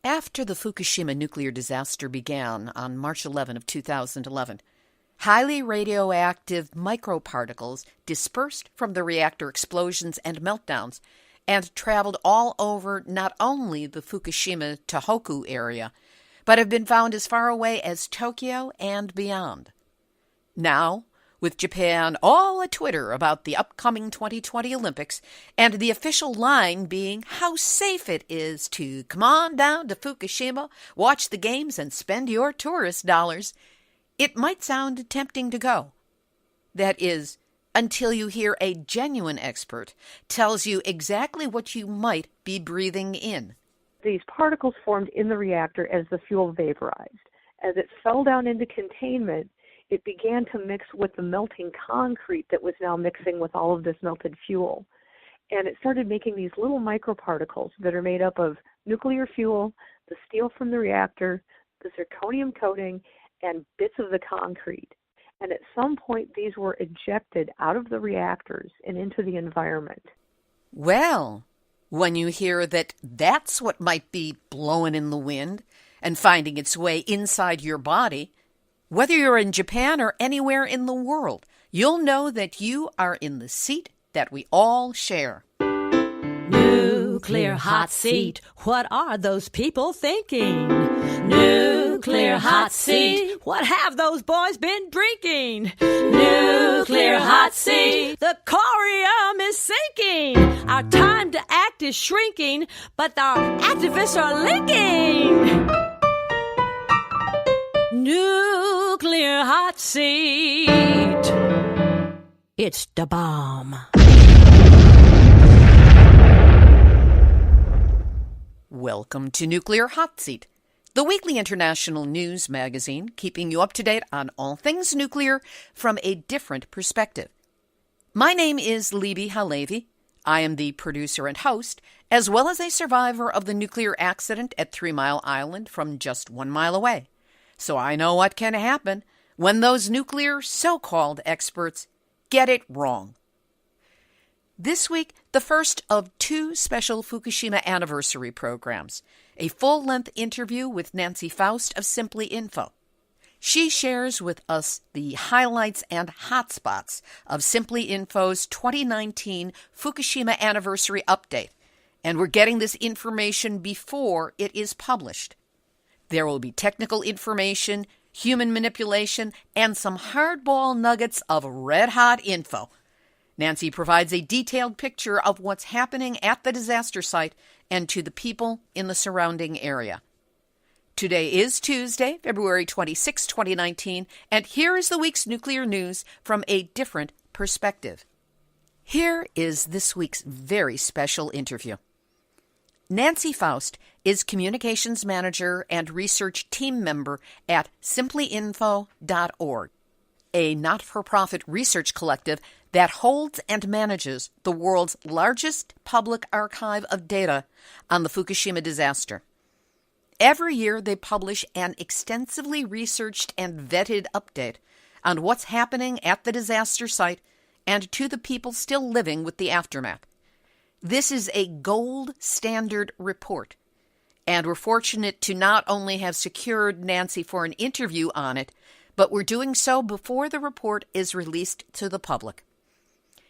After the Fukushima nuclear disaster began on March 11 of 2011, highly radioactive microparticles dispersed from the reactor explosions and meltdowns and traveled all over not only the Fukushima Tohoku area, but have been found as far away as Tokyo and beyond. Now, with Japan all a Twitter about the upcoming 2020 Olympics and the official line being how safe it is to come on down to Fukushima, watch the games, and spend your tourist dollars, it might sound tempting to go. That is, until you hear a genuine expert tells you exactly what you might be breathing in. These particles formed in the reactor as the fuel vaporized. As it fell down into containment, it began to mix with the melting concrete that was now mixing with all of this melted fuel. And it started making these little microparticles that are made up of nuclear fuel, the steel from the reactor, the zirconium coating, and bits of the concrete. And at some point, these were ejected out of the reactors and into the environment. Well, when you hear that that's what might be blowing in the wind and finding its way inside your body, whether you're in Japan or anywhere in the world, you'll know that you are in the seat that we all share. Nuclear hot seat, what are those people thinking? Nuclear hot seat, what have those boys been drinking? Nuclear hot seat, the corium is sinking. Our time to act is shrinking, but our activists are linking. Nuclear hot seat, it's the bomb. Welcome to Nuclear Hot Seat, the weekly international news magazine keeping you up to date on all things nuclear from a different perspective. My name is Libby Halevi. I am the producer and host, as well as a survivor of the nuclear accident at 3 Mile Island from just 1 mile away. So I know what can happen when those nuclear so-called experts get it wrong. This week, the first of 2 special Fukushima anniversary programs, a full-length interview with Nancy Foust of Simply Info. She shares with us the highlights and hotspots of Simply Info's 2019 Fukushima anniversary update, and we're getting this information before it is published. There will be technical information, human manipulation, and some hardball nuggets of red-hot info. Nancy provides a detailed picture of what's happening at the disaster site and to the people in the surrounding area. Today is Tuesday, February 26, 2019, and here is the week's nuclear news from a different perspective. Here is this week's very special interview. Nancy Foust is Communications Manager and Research Team Member at simplyinfo.org, a not-for-profit research collective that holds and manages the world's largest public archive of data on the Fukushima disaster. Every year they publish an extensively researched and vetted update on what's happening at the disaster site and to the people still living with the aftermath. This is a gold standard report, and we're fortunate to not only have secured Nancy for an interview on it, but we're doing so before the report is released to the public.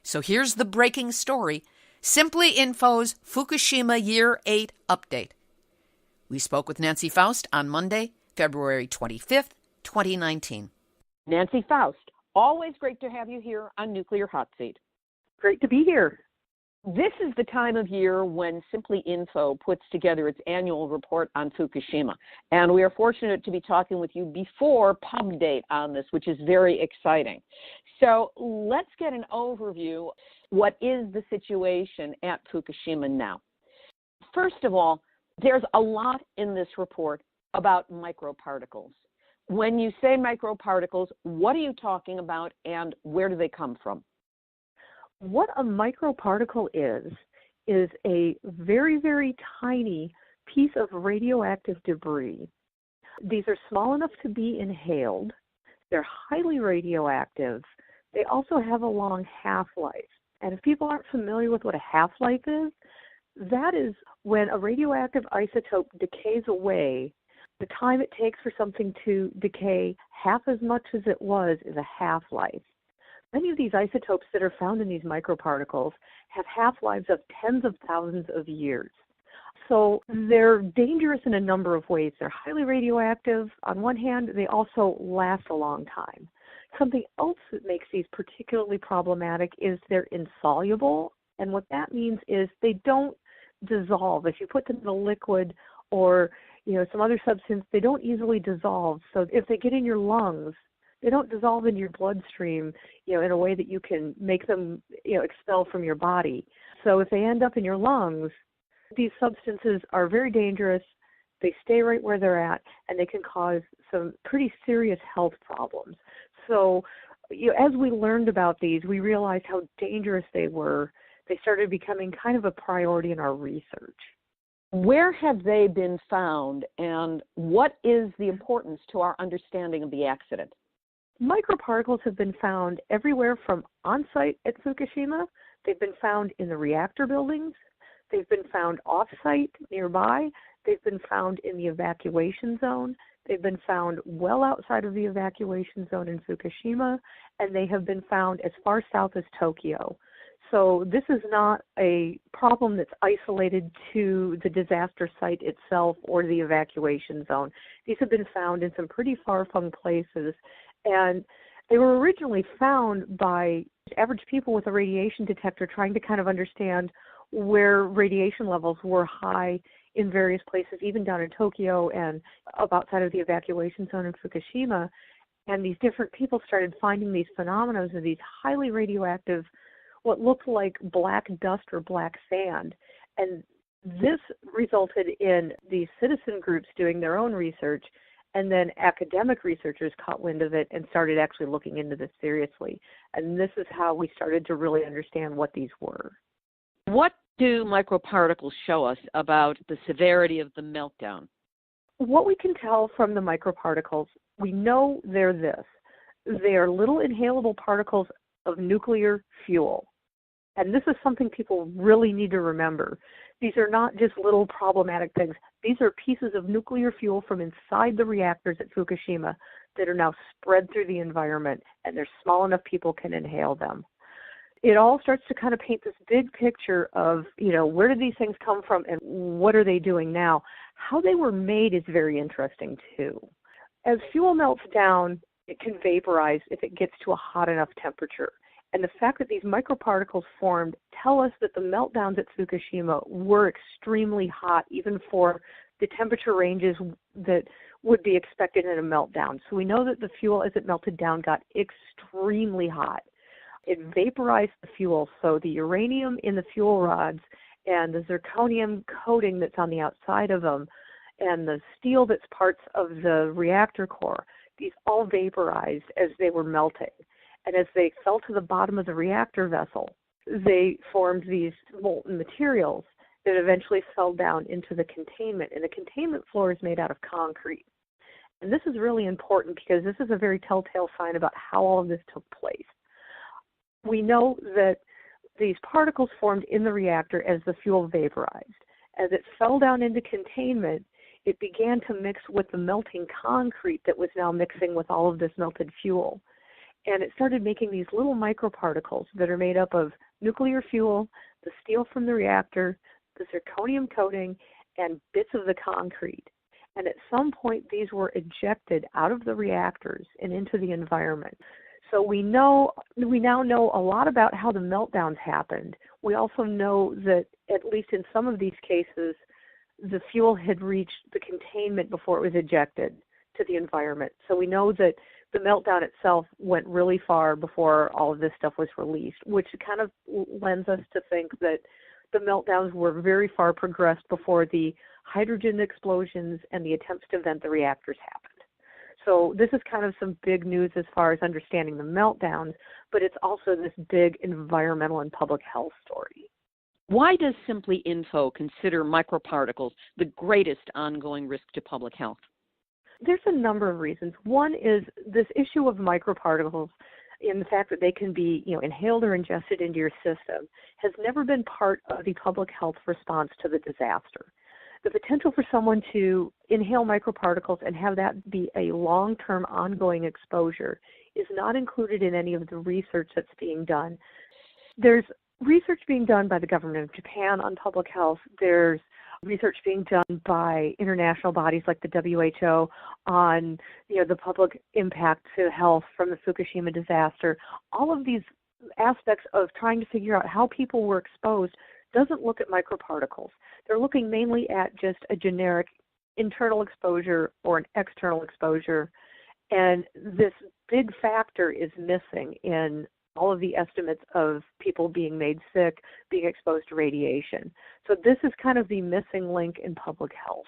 So here's the breaking story, Simply Info's Fukushima Year 8 update. We spoke with Nancy Foust on Monday, February 25th, 2019. Nancy Foust, always great to have you here on Nuclear Hot Seat. Great to be here. This is the time of year when Simply Info puts together its annual report on Fukushima, and we are fortunate to be talking with you before pub date on this, which is very exciting. So let's get an overview. What is the situation at Fukushima now? First of all, there's a lot in this report about microparticles. When you say microparticles, what are you talking about and where do they come from? What a microparticle is a very, very tiny piece of radioactive debris. These are small enough to be inhaled. They're highly radioactive. They also have a long half-life. And if people aren't familiar with what a half-life is, That is when a radioactive isotope decays away, the time it takes for something to decay half as much as it was is a half-life. Many of these isotopes that are found in these microparticles have half-lives of tens of thousands of years. So they're dangerous in a number of ways. They're highly radioactive. On one hand, they also last a long time. Something else that makes these particularly problematic is they're insoluble. And what that means is they don't dissolve. If you put them in a liquid or some other substance, they don't easily dissolve. So if they get in your lungs, they don't dissolve in your bloodstream, in a way that you can make them, expel from your body. So if they end up in your lungs, these substances are very dangerous. They stay right where they're at, and they can cause some pretty serious health problems. So, as we learned about these, we realized how dangerous they were. They started becoming kind of a priority in our research. Where have they been found, and what is the importance to our understanding of the accident? Microparticles have been found everywhere from on-site at Fukushima. They've been found in the reactor buildings. They've been found off-site nearby. They've been found in the evacuation zone. They've been found well outside of the evacuation zone in Fukushima, and they have been found as far south as Tokyo. So this is not a problem that's isolated to the disaster site itself or the evacuation zone. These have been found in some pretty far-flung places, and they were originally found by average people with a radiation detector trying to kind of understand where radiation levels were high in various places, even down in Tokyo and up outside of the evacuation zone in Fukushima. And these different people started finding these phenomena of these highly radioactive, what looked like black dust or black sand. And this resulted in these citizen groups doing their own research, and then academic researchers caught wind of it and started actually looking into this seriously. And this is how we started to really understand what these were. What do microparticles show us about the severity of the meltdown? What we can tell from the microparticles, we know they're this. They are little inhalable particles of nuclear fuel. And this is something people really need to remember. These are not just little problematic things. These are pieces of nuclear fuel from inside the reactors at Fukushima that are now spread through the environment, and they're small enough people can inhale them. It all starts to kind of paint this big picture of, where did these things come from and what are they doing now? How they were made is very interesting too. As fuel melts down, it can vaporize if it gets to a hot enough temperature. And the fact that these microparticles formed tell us that the meltdowns at Fukushima were extremely hot, even for the temperature ranges that would be expected in a meltdown. So we know that the fuel, as it melted down, got extremely hot. It vaporized the fuel, so the uranium in the fuel rods and the zirconium coating that's on the outside of them and the steel that's parts of the reactor core, these all vaporized as they were melting. And as they fell to the bottom of the reactor vessel, they formed these molten materials that eventually fell down into the containment. And the containment floor is made out of concrete. And this is really important because this is a very telltale sign about how all of this took place. We know that these particles formed in the reactor as the fuel vaporized. As it fell down into containment, it began to mix with the melting concrete that was now mixing with all of this melted fuel. And it started making these little microparticles that are made up of nuclear fuel, the steel from the reactor, the zirconium coating, and bits of the concrete. And at some point, these were ejected out of the reactors and into the environment. So we now know a lot about how the meltdowns happened. We also know that, at least in some of these cases, the fuel had reached the containment before it was ejected to the environment. So we know that the meltdown itself went really far before all of this stuff was released, which kind of lends us to think that the meltdowns were very far progressed before the hydrogen explosions and the attempts to vent the reactors happened. So this is kind of some big news as far as understanding the meltdowns, but it's also this big environmental and public health story. Why does Simply Info consider microparticles the greatest ongoing risk to public health? There's a number of reasons. One is this issue of microparticles in the fact that they can be, inhaled or ingested into your system has never been part of the public health response to the disaster. The potential for someone to inhale microparticles and have that be a long-term ongoing exposure is not included in any of the research that's being done. There's research being done by the government of Japan on public health. There's research being done by international bodies like the WHO on, the public impact to health from the Fukushima disaster. All of these aspects of trying to figure out how people were exposed doesn't look at microparticles. They're looking mainly at just a generic internal exposure or an external exposure. And this big factor is missing in all of the estimates of people being made sick, being exposed to radiation. So this is kind of the missing link in public health.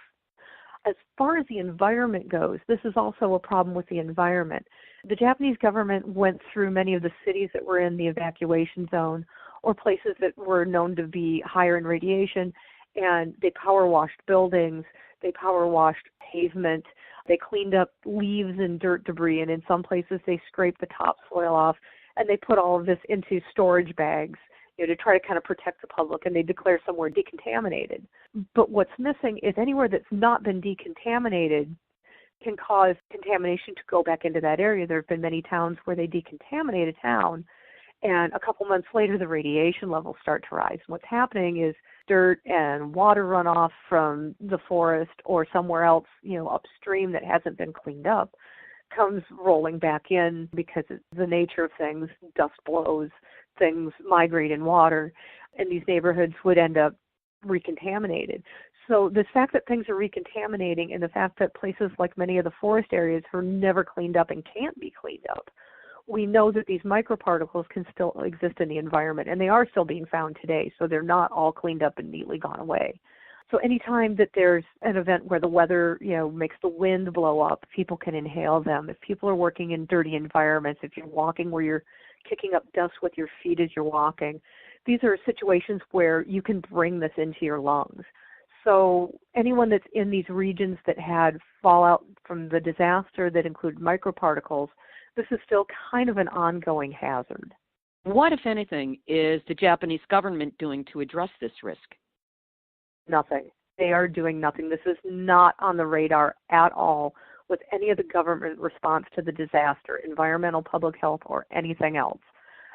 As far as the environment goes, this is also a problem with the environment. The Japanese government went through many of the cities that were in the evacuation zone or places that were known to be higher in radiation, and they power washed buildings, they power washed pavement, they cleaned up leaves and dirt debris, and in some places they scraped the topsoil off, and they put all of this into storage bags, to try to kind of protect the public, and they declare somewhere decontaminated. But what's missing is anywhere that's not been decontaminated can cause contamination to go back into that area. There have been many towns where they decontaminate a town, and a couple months later the radiation levels start to rise. And what's happening is dirt and water runoff from the forest or somewhere else, upstream that hasn't been cleaned up, comes rolling back in because it's the nature of things. Dust blows, things migrate in water, and these neighborhoods would end up recontaminated. So the fact that things are recontaminating and the fact that places like many of the forest areas are never cleaned up and can't be cleaned up, we know that these microparticles can still exist in the environment, and they are still being found today, so they're not all cleaned up and neatly gone away. So anytime that there's an event where the weather, makes the wind blow up, people can inhale them. If people are working in dirty environments, if you're walking where you're kicking up dust with your feet as you're walking, these are situations where you can bring this into your lungs. So anyone that's in these regions that had fallout from the disaster that include microparticles, this is still kind of an ongoing hazard. What, if anything, is the Japanese government doing to address this risk? Nothing. They are doing nothing. This is not on the radar at all with any of the government response to the disaster, environmental, public health, or anything else.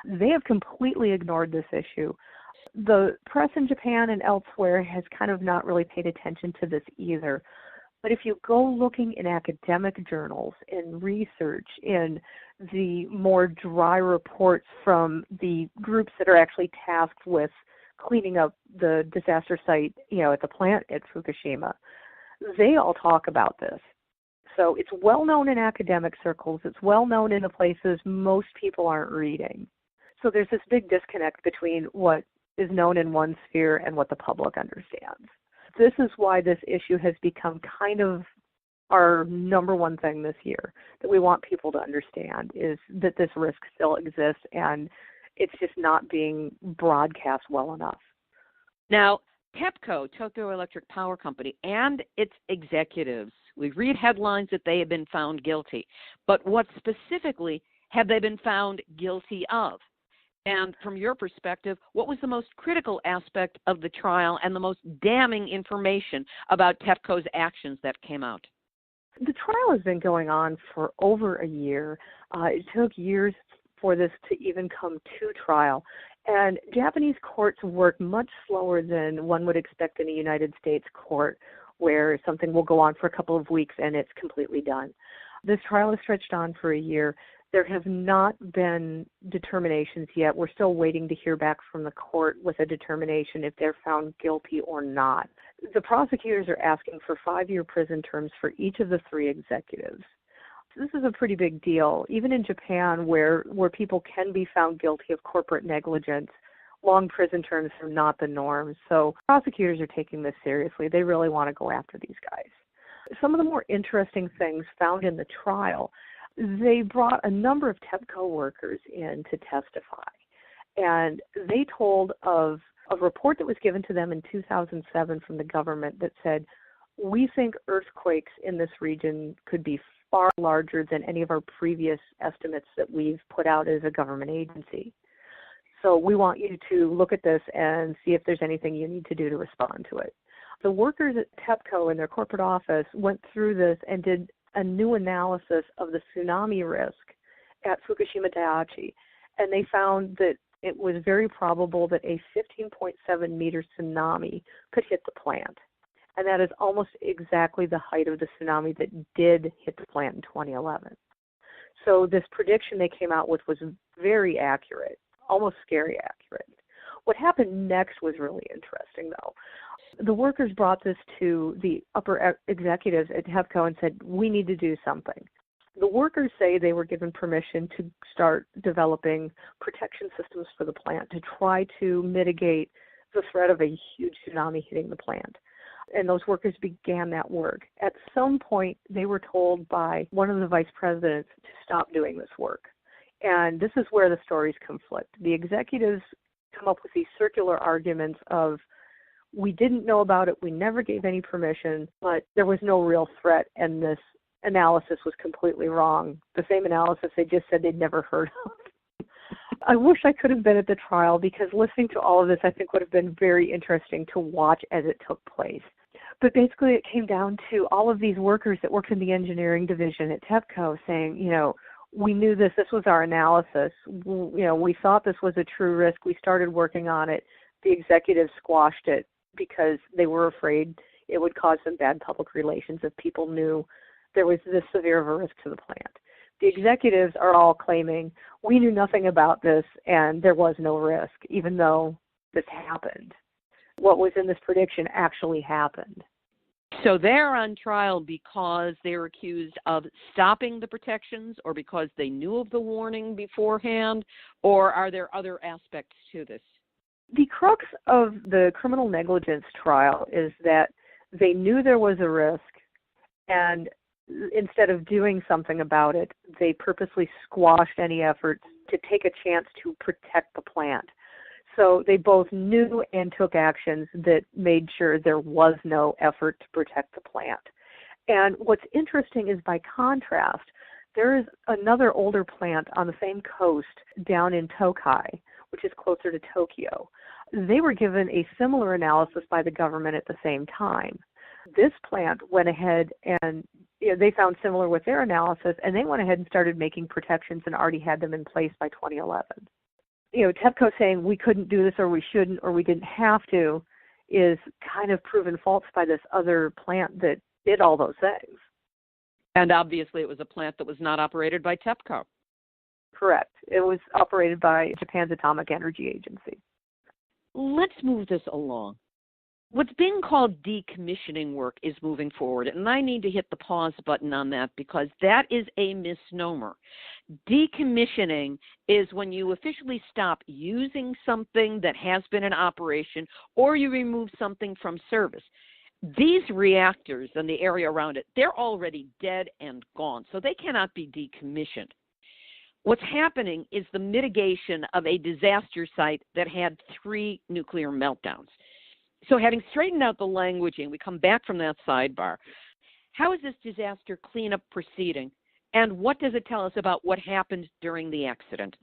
They have completely ignored this issue. The press in Japan and elsewhere has kind of not really paid attention to this either. But if you go looking in academic journals, in research, in the more dry reports from the groups that are actually tasked with cleaning up the disaster site, at the plant at Fukushima, they all talk about this. So it's well known in academic circles. It's well known in the places most people aren't reading. So there's this big disconnect between what is known in one sphere and what the public understands. This is why this issue has become kind of our number one thing this year that we want people to understand, is that this risk still exists and it's just not being broadcast well enough. Now, TEPCO, Tokyo Electric Power Company, and its executives, we read headlines that they have been found guilty. But what specifically have they been found guilty of? And from your perspective, what was the most critical aspect of the trial and the most damning information about TEPCO's actions that came out? The trial has been going on for over a year. It took years for this to even come to trial. And Japanese courts work much slower than one would expect in a United States court, where something will go on for a couple of weeks and it's completely done. This trial has stretched on for a year. There have not been determinations yet. We're still waiting to hear back from the court with a determination if they're found guilty or not. The prosecutors are asking for 5-year prison terms for each of the 3 executives. This is a pretty big deal. Even in Japan, where people can be found guilty of corporate negligence, long prison terms are not the norm. So prosecutors are taking this seriously. They really want to go after these guys. Some of the more interesting things found in the trial, they brought a number of TEPCO workers in to testify. And they told of a report that was given to them in 2007 from the government that said, we think earthquakes in this region could be far larger than any of our previous estimates that we've put out as a government agency. So we want you to look at this and see if there's anything you need to do to respond to it. The workers at TEPCO in their corporate office went through this and did a new analysis of the tsunami risk at Fukushima Daiichi, and they found that it was very probable that a 15.7 meter tsunami could hit the plant. And that is almost exactly the height of the tsunami that did hit the plant in 2011. So this prediction they came out with was very accurate, almost scary accurate. What happened next was really interesting, though. The workers brought this to the upper executives at TEPCO and said, we need to do something. The workers say they were given permission to start developing protection systems for the plant to try to mitigate the threat of a huge tsunami hitting the plant. And those workers began that work. At some point, they were told by one of the vice presidents to stop doing this work. And this is where the stories conflict. The executives come up with these circular arguments of, we didn't know about it, we never gave any permission, but there was no real threat, and this analysis was completely wrong. The same analysis they just said they'd never heard of. I wish I could have been at the trial, because listening to all of this I think would have been very interesting to watch as it took place. But basically it came down to all of these workers that worked in the engineering division at TEPCO saying, we knew this was our analysis. We thought this was a true risk. We started working on it. The executives squashed it because they were afraid it would cause them bad public relations if people knew there was this severe of a risk to the plant. The executives are all claiming, we knew nothing about this and there was no risk, even though this happened. What was in this prediction actually happened. So they're on trial because they're accused of stopping the protections, or because they knew of the warning beforehand, or are there other aspects to this? The crux of the criminal negligence trial is that they knew there was a risk, and instead of doing something about it, they purposely squashed any efforts to take a chance to protect the plant. So they both knew and took actions that made sure there was no effort to protect the plant. And what's interesting is, by contrast, there is another older plant on the same coast down in Tokai, which is closer to Tokyo. They were given a similar analysis by the government at the same time. This plant went ahead and they found similar with their analysis, and they went ahead and started making protections and already had them in place by 2011. TEPCO saying we couldn't do this, or we shouldn't, or we didn't have to, is kind of proven false by this other plant that did all those things. And obviously it was a plant that was not operated by TEPCO. Correct. It was operated by Japan's Atomic Energy Agency. Let's move this along. What's being called decommissioning work is moving forward, and I need to hit the pause button on that because that is a misnomer. Decommissioning is when you officially stop using something that has been in operation, or you remove something from service. These reactors and the area around it, they're already dead and gone, so they cannot be decommissioned. What's happening is the mitigation of a disaster site that had 3 nuclear meltdowns. So having straightened out the languaging, we come back from that sidebar. How is this disaster cleanup proceeding, and what does it tell us about what happened during the accident?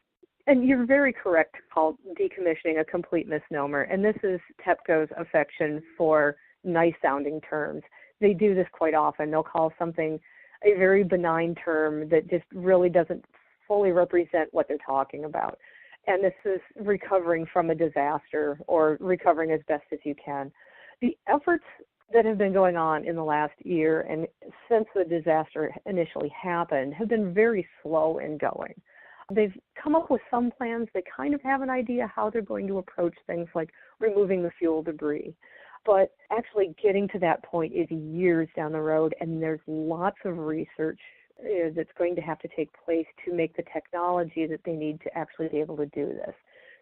And you're very correct to call decommissioning a complete misnomer, and this is TEPCO's affection for nice-sounding terms. They do this quite often. They'll call something a very benign term that just really doesn't fully represent what they're talking about. And this is recovering from a disaster, or recovering as best as you can. The efforts that have been going on in the last year and since the disaster initially happened have been very slow in going. They've come up with some plans. They kind of have an idea how they're going to approach things like removing the fuel debris. But actually getting to that point is years down the road, and there's lots of research that's going to have to take place to make the technology that they need to actually be able to do this.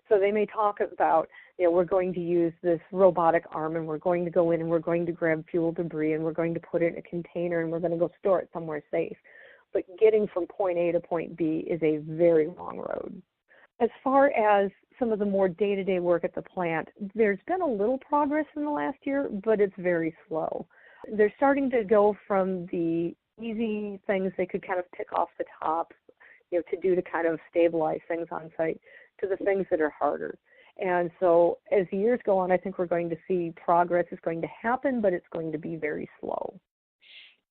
So they may talk about, we're going to use this robotic arm, and we're going to go in and we're going to grab fuel debris, and we're going to put it in a container, and we're going to go store it somewhere safe. But getting from point A to point B is a very long road. As far as some of the more day-to-day work at the plant, there's been a little progress in the last year, but it's very slow. They're starting to go from the easy things they could kind of pick off the top, to do to kind of stabilize things on site, to the things that are harder. And so as the years go on, I think we're going to see progress is going to happen, but it's going to be very slow.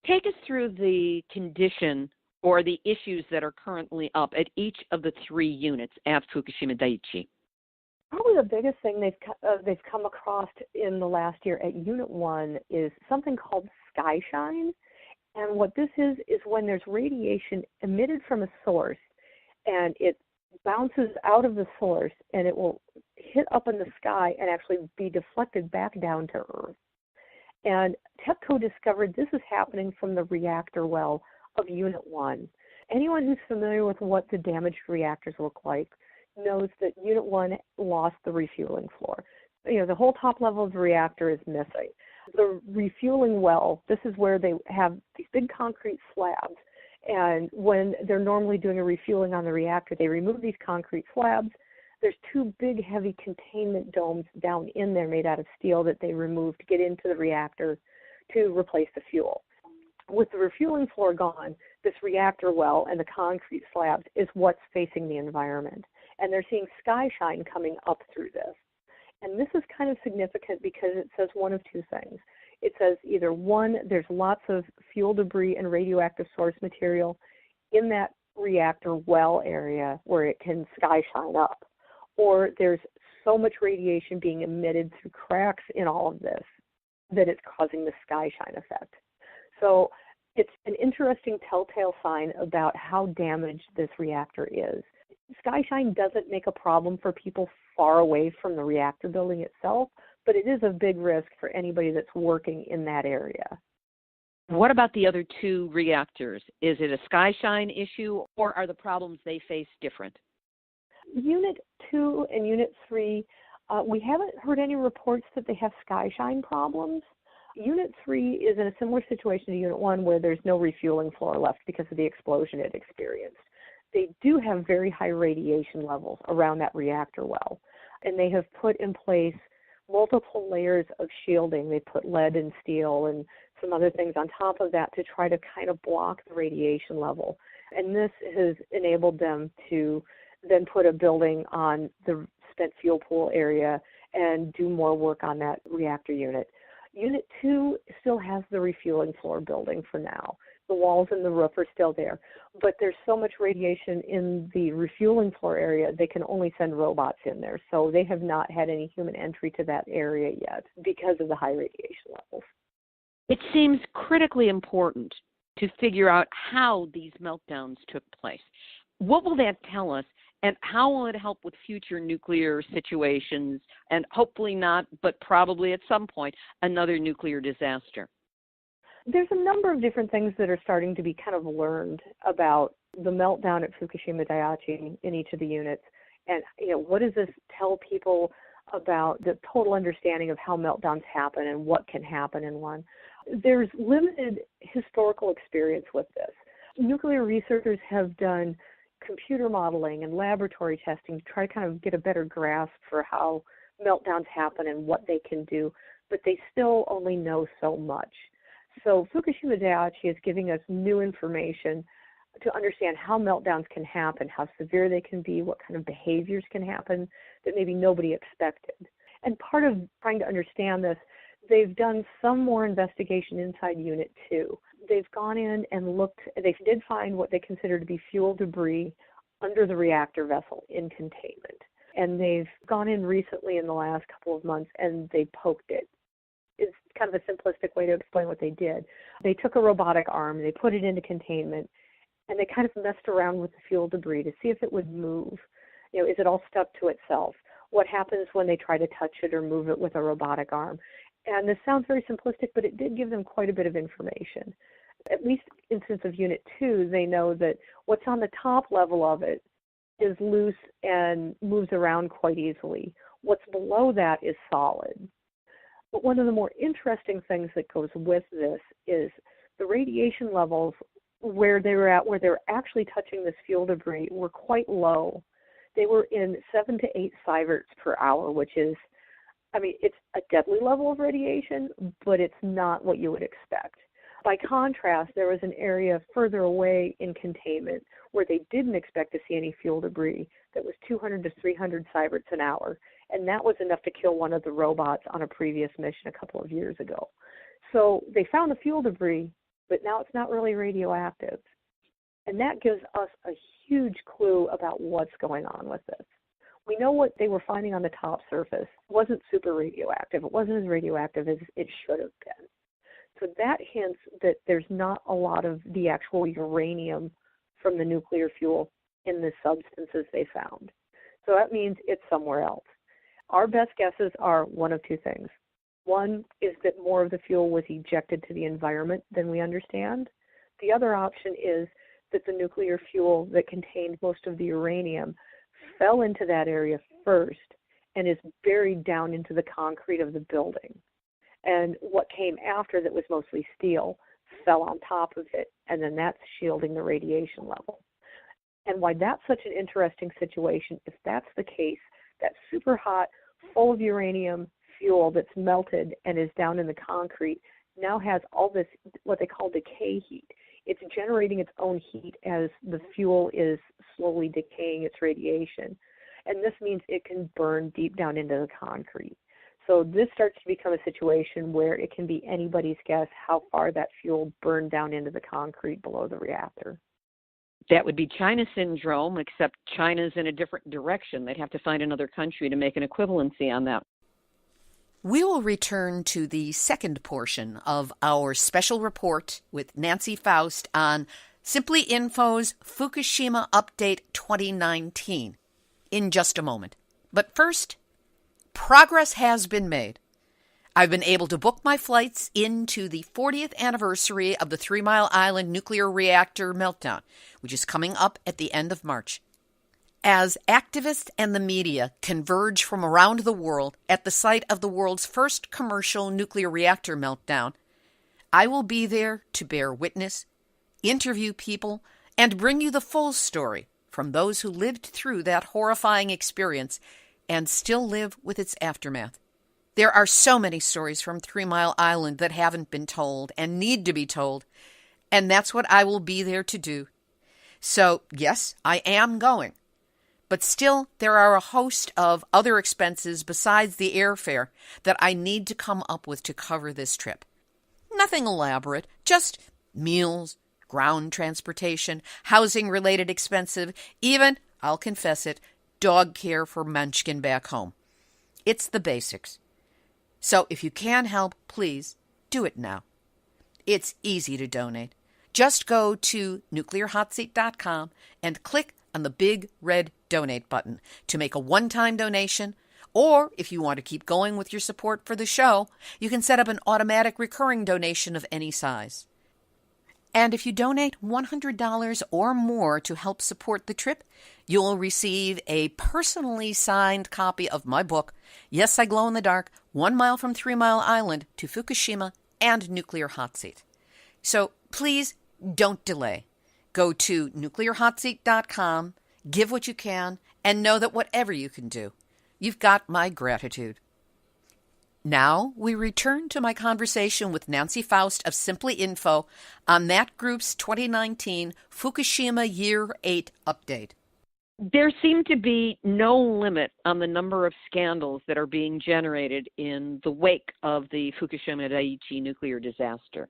Take us through the condition or the issues that are currently up at each of the 3 units at Fukushima Daiichi. Probably the biggest thing they've come across in the last year at Unit 1 is something called sky shine. And what this is when there's radiation emitted from a source and it bounces out of the source and it will hit up in the sky and actually be deflected back down to Earth. And TEPCO discovered this is happening from the reactor well of Unit 1. Anyone who's familiar with what the damaged reactors look like knows that Unit 1 lost the refueling floor. The whole top level of the reactor is missing. The refueling well, this is where they have these big concrete slabs, and when they're normally doing a refueling on the reactor, they remove these concrete slabs. There's 2 big heavy containment domes down in there made out of steel that they remove to get into the reactor to replace the fuel. With the refueling floor gone, this reactor well and the concrete slabs is what's facing the environment. And they're seeing sky shine coming up through this. And this is kind of significant because it says one of 2 things. It says either 1, there's lots of fuel debris and radioactive source material in that reactor well area where it can sky shine up, or there's so much radiation being emitted through cracks in all of this that it's causing the sky shine effect. So it's an interesting telltale sign about how damaged this reactor is. Sky shine doesn't make a problem for people far away from the reactor building itself, but it is a big risk for anybody that's working in that area. What about the other 2 reactors? Is it a sky shine issue, or are the problems they face different? Unit 2 and Unit 3, we haven't heard any reports that they have sky shine problems. Unit 3 is in a similar situation to Unit 1 where there's no refueling floor left because of the explosion it experienced. They do have very high radiation levels around that reactor well, and they have put in place multiple layers of shielding. They put lead and steel and some other things on top of that to try to kind of block the radiation level. And this has enabled them to then put a building on the spent fuel pool area and do more work on that reactor unit. Unit 2 still has the refueling floor building for now. The walls and the roof are still there, but there's so much radiation in the refueling floor area, they can only send robots in there. So they have not had any human entry to that area yet because of the high radiation levels. It seems critically important to figure out how these meltdowns took place. What will that tell us, and how will it help with future nuclear situations, and hopefully not, but probably at some point, another nuclear disaster? There's a number of different things that are starting to be kind of learned about the meltdown at Fukushima Daiichi in each of the units. And, what does this tell people about the total understanding of how meltdowns happen and what can happen in one? There's limited historical experience with this. Nuclear researchers have done computer modeling and laboratory testing to try to kind of get a better grasp for how meltdowns happen and what they can do, but they still only know so much. So Fukushima Daiichi is giving us new information to understand how meltdowns can happen, how severe they can be, what kind of behaviors can happen that maybe nobody expected. And part of trying to understand this, they've done some more investigation inside Unit 2. They've gone in and looked, they did find what they consider to be fuel debris under the reactor vessel in containment. And they've gone in recently in the last couple of months and they poked it. It's kind of a simplistic way to explain what they did. They took a robotic arm, they put it into containment, and they kind of messed around with the fuel debris to see if it would move. Is it all stuck to itself? What happens when they try to touch it or move it with a robotic arm? And this sounds very simplistic, but it did give them quite a bit of information. At least in instance of Unit 2, they know that what's on the top level of it is loose and moves around quite easily. What's below that is solid. But one of the more interesting things that goes with this is the radiation levels where they were at, where they were actually touching this fuel debris, were quite low. They were in 7 to 8 sieverts per hour, which is, it's a deadly level of radiation, but it's not what you would expect. By contrast, there was an area further away in containment where they didn't expect to see any fuel debris that was 200 to 300 sieverts an hour, and that was enough to kill one of the robots on a previous mission a couple of years ago. So they found the fuel debris, but now it's not really radioactive. And that gives us a huge clue about what's going on with this. We know what they were finding on the top surface wasn't super radioactive. It wasn't as radioactive as it should have been. So that hints that there's not a lot of the actual uranium from the nuclear fuel in the substances they found. So that means it's somewhere else. Our best guesses are one of two things. One is that more of the fuel was ejected to the environment than we understand. The other option is that the nuclear fuel that contained most of the uranium fell into that area first and is buried down into the concrete of the building. And what came after that was mostly steel fell on top of it, and then that's shielding the radiation level. And why that's such an interesting situation, if that's the case, that super hot, full of uranium fuel that's melted and is down in the concrete now has all this, what they call decay heat. It's generating its own heat as the fuel is slowly decaying its radiation. And this means it can burn deep down into the concrete. So this starts to become a situation where it can be anybody's guess how far that fuel burned down into the concrete below the reactor. That would be China syndrome, except China's in a different direction. They'd have to find another country to make an equivalency on that. We will return to the second portion of our special report with Nancy Foust on Simply Info's Fukushima Update 2019 in just a moment. But first, progress has been made. I've been able to book my flights into the 40th anniversary of the 3 Mile Island nuclear reactor meltdown, which is coming up at the end of March. As activists and the media converge from around the world at the site of the world's first commercial nuclear reactor meltdown, I will be there to bear witness, interview people, and bring you the full story from those who lived through that horrifying experience and still live with its aftermath. There are so many stories from 3 Mile Island that haven't been told and need to be told, and that's what I will be there to do. So, yes, I am going. But still, there are a host of other expenses besides the airfare that I need to come up with to cover this trip. Nothing elaborate, just meals, ground transportation, housing-related expenses, even, I'll confess it, dog care for Munchkin back home. It's the basics. So if you can help, please do it now. It's easy to donate. Just go to nuclearhotseat.com and click on the big red donate button to make a one-time donation, or if you want to keep going with your support for the show, you can set up an automatic recurring donation of any size. And if you donate $100 or more to help support the trip, you'll receive a personally signed copy of my book, Yes, I Glow in the Dark, 1 Mile from 3 Mile Island to Fukushima and Nuclear Hot Seat. So please don't delay. Go to nuclearhotseat.com, give what you can, and know that whatever you can do, you've got my gratitude. Now we return to my conversation with Nancy Foust of Simply Info on that group's 2019 Fukushima Year 8 update. There seemed to be no limit on the number of scandals that are being generated in the wake of the Fukushima Daiichi nuclear disaster.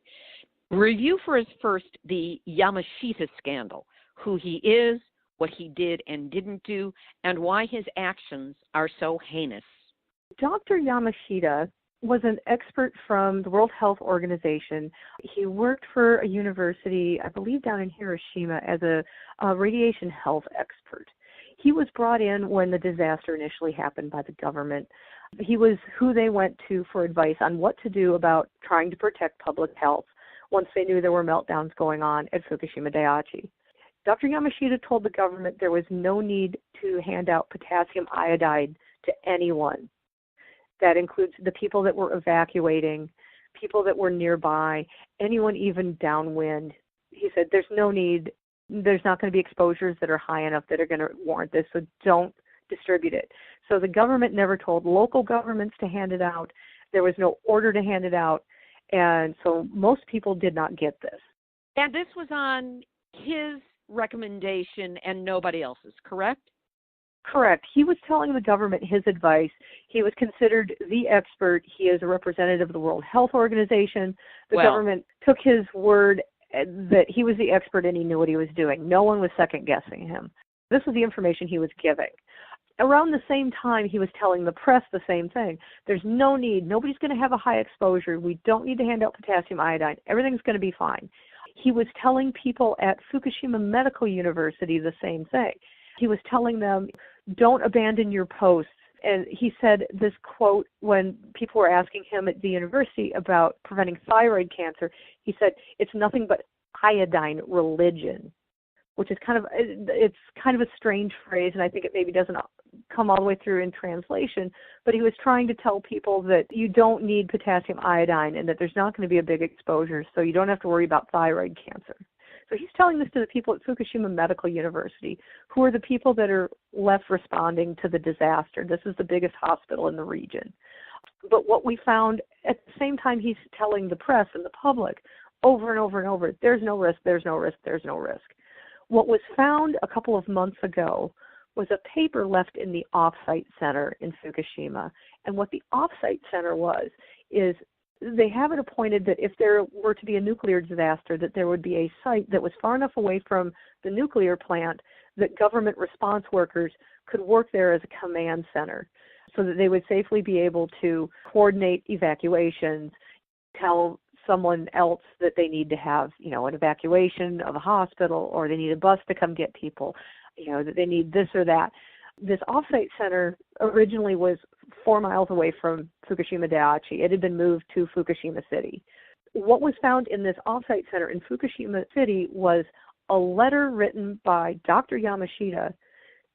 Review for us first the Yamashita Scandal, who he is, what he did and didn't do, and why his actions are so heinous. Dr. Yamashita was an expert from the World Health Organization. He worked for a university, I believe down in Hiroshima, as a radiation health expert. He was brought in when the disaster initially happened by the government. He was who they went to for advice on what to do about trying to protect public health once they knew there were meltdowns going on at Fukushima Daiichi. Dr. Yamashita told the government there was no need to hand out potassium iodide to anyone. That includes the people that were evacuating, people that were nearby, anyone even downwind. He said there's no need, there's not going to be exposures that are high enough that are going to warrant this, so don't distribute it. So the government never told local governments to hand it out. There was no order to hand it out. And so most people did not get this. And this was on his recommendation and nobody else's, correct? Correct. He was telling the government his advice. He was considered the expert. He is a representative of the World Health Organization. The government took his word that he was the expert and he knew what he was doing. No one was second-guessing him. This was the information he was giving. Around the same time, he was telling the press the same thing. There's no need. Nobody's going to have a high exposure. We don't need to hand out potassium iodine. Everything's going to be fine. He was telling people at Fukushima Medical University the same thing. He was telling them, don't abandon your posts. And he said this quote when people were asking him at the university about preventing thyroid cancer. He said, it's nothing but iodine religion, which is it's kind of a strange phrase, and I think it maybe doesn't come all the way through in translation, but he was trying to tell people that you don't need potassium iodine and that there's not going to be a big exposure, so you don't have to worry about thyroid cancer. So he's telling this to the people at Fukushima Medical University, who are the people that are left responding to the disaster. This is the biggest hospital in the region. But what we found, at the same time he's telling the press and the public over and over and over, there's no risk, there's no risk, there's no risk. What was found a couple of months ago was a paper left in the off-site center in Fukushima. And what the off-site center was is they have it appointed that if there were to be a nuclear disaster, that there would be a site that was far enough away from the nuclear plant that government response workers could work there as a command center so that they would safely be able to coordinate evacuations, tell someone else that they need to have, an evacuation of a hospital, or they need a bus to come get people, that they need this or that. This offsite center originally was 4 miles away from Fukushima Daiichi. It had been moved to Fukushima City. What was found in this offsite center in Fukushima City was a letter written by Dr. Yamashita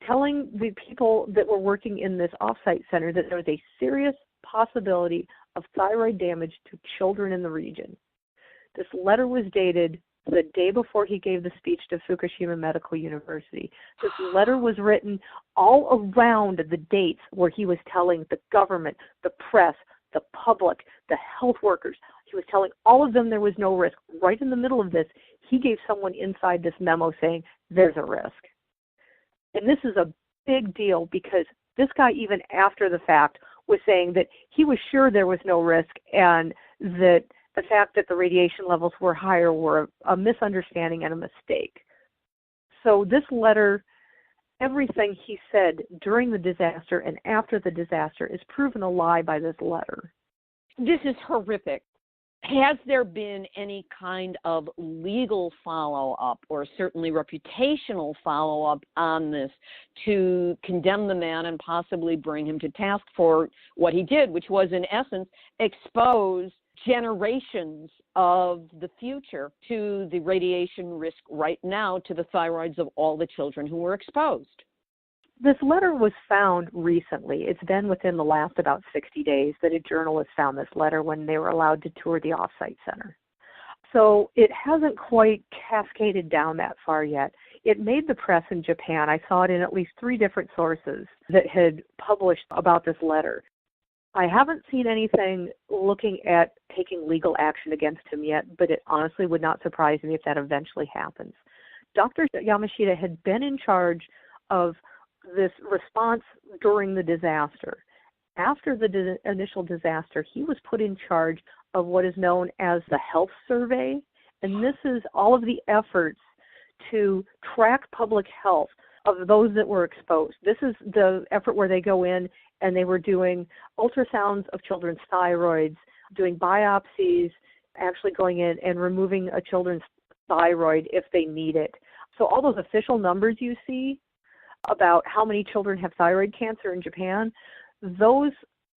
telling the people that were working in this offsite center that there was a serious possibility of thyroid damage to children in the region. This letter was dated the day before he gave the speech to Fukushima Medical University. This letter was written all around the dates where he was telling the government, the press, the public, the health workers. He was telling all of them there was no risk. Right in the middle of this, he gave someone inside this memo saying, there's a risk. And this is a big deal because this guy, even after the fact, was saying that he was sure there was no risk and that the fact that the radiation levels were higher were a misunderstanding and a mistake. So this letter, everything he said during the disaster and after the disaster is proven a lie by this letter. This is horrific. Has there been any kind of legal follow-up or certainly reputational follow-up on this to condemn the man and possibly bring him to task for what he did, which was in essence expose generations of the future to the radiation risk right now to the thyroids of all the children who were exposed? This letter was found recently. It's been within the last about 60 days that a journalist found this letter when they were allowed to tour the off-site center. So it hasn't quite cascaded down that far yet. It made the press in Japan. I saw it in at least 3 different sources that had published about this letter. I haven't seen anything looking at taking legal action against him yet, but it honestly would not surprise me if that eventually happens. Dr. Yamashita had been in charge of this response during the disaster. After the initial disaster, he was put in charge of what is known as the health survey, and this is all of the efforts to track public health of those that were exposed. This is the effort where they go in and they were doing ultrasounds of children's thyroids, doing biopsies, actually going in and removing a children's thyroid if they need it. So all those official numbers you see about how many children have thyroid cancer in Japan, those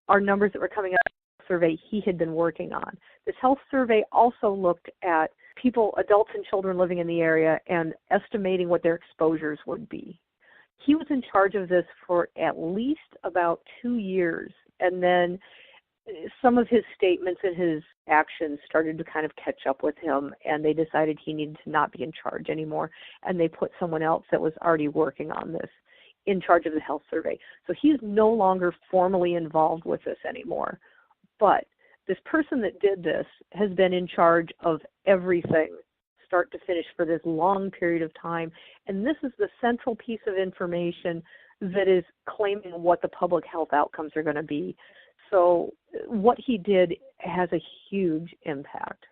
are numbers that were coming out of the survey he had been working on. This health survey also looked at people, adults and children living in the area, and estimating what their exposures would be. He was in charge of this for at least about 2 years, and then some of his statements and his actions started to kind of catch up with him, and they decided he needed to not be in charge anymore, and they put someone else that was already working on this in charge of the health survey. So he's no longer formally involved with this anymore. But This person that did this has been in charge of everything, start to finish, for this long period of time. And this is the central piece of information that is claiming what the public health outcomes are going to be. So what he did has a huge impact.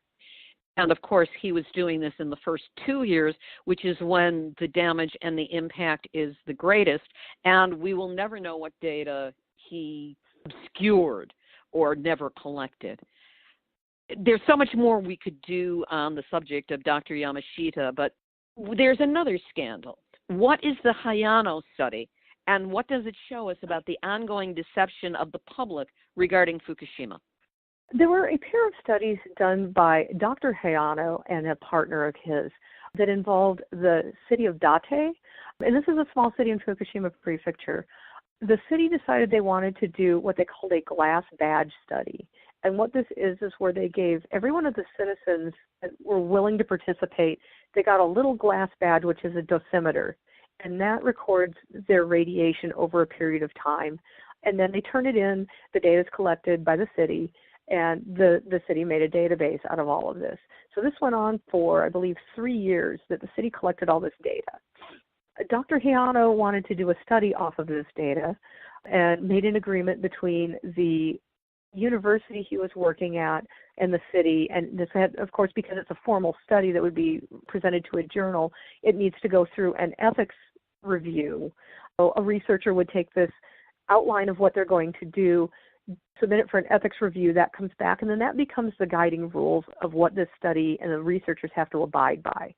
And of course, he was doing this in the first 2 years, which is when the damage and the impact is the greatest. And we will never know what data he obscured or never collected. There's so much more we could do on the subject of Dr. Yamashita, but there's another scandal. What is the Hayano Study, and what does it show us about the ongoing deception of the public regarding Fukushima? There were a pair of studies done by Dr. Hayano and a partner of his that involved the city of Date, and this is a small city in Fukushima Prefecture. The city decided they wanted to do what they called a glass badge study. And what this is where they gave every one of the citizens that were willing to participate, they got a little glass badge, which is a dosimeter, and that records their radiation over a period of time. And then they turn it in, the data is collected by the city, and the city made a database out of all of this. So this went on for, I believe, 3 years that the city collected all this data. Dr. Hayano wanted to do a study off of this data and made an agreement between the university he was working at and the city. And this had, of course, because it's a formal study that would be presented to a journal, it needs to go through an ethics review. So a researcher would take this outline of what they're going to do, submit it for an ethics review, that comes back, and then that becomes the guiding rules of what this study and the researchers have to abide by.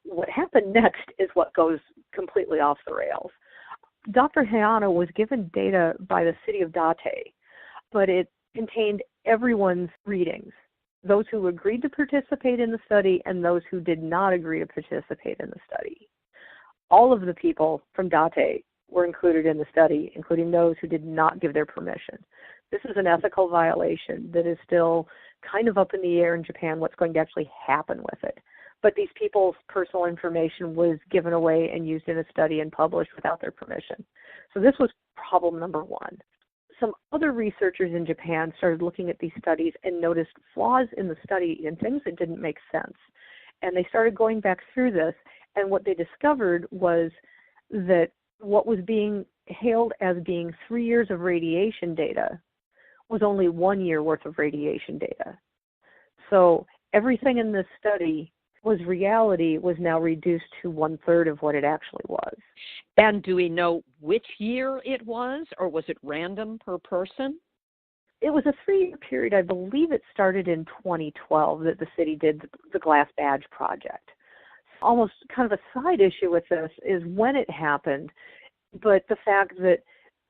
What happened next is what goes completely off the rails. Dr. Hayano was given data by the city of Date, but it contained everyone's readings, those who agreed to participate in the study and those who did not agree to participate in the study. All of the people from Date were included in the study, including those who did not give their permission. This is an ethical violation that is still kind of up in the air in Japan, what's going to actually happen with it. But these people's personal information was given away and used in a study and published without their permission. So this was problem number one. Some other researchers in Japan started looking at these studies and noticed flaws in the study and things that didn't make sense. And they started going back through this, and what they discovered was that what was being hailed as being 3 years of radiation data was only 1 year worth of radiation data. So everything in this study was now reduced to 1/3 of what it actually was. And do we know which year it was, or was it random per person? It was a 3-year period. I believe it started in 2012 that the city did the Glass Badge project. Almost kind of a side issue with this is when it happened, but the fact that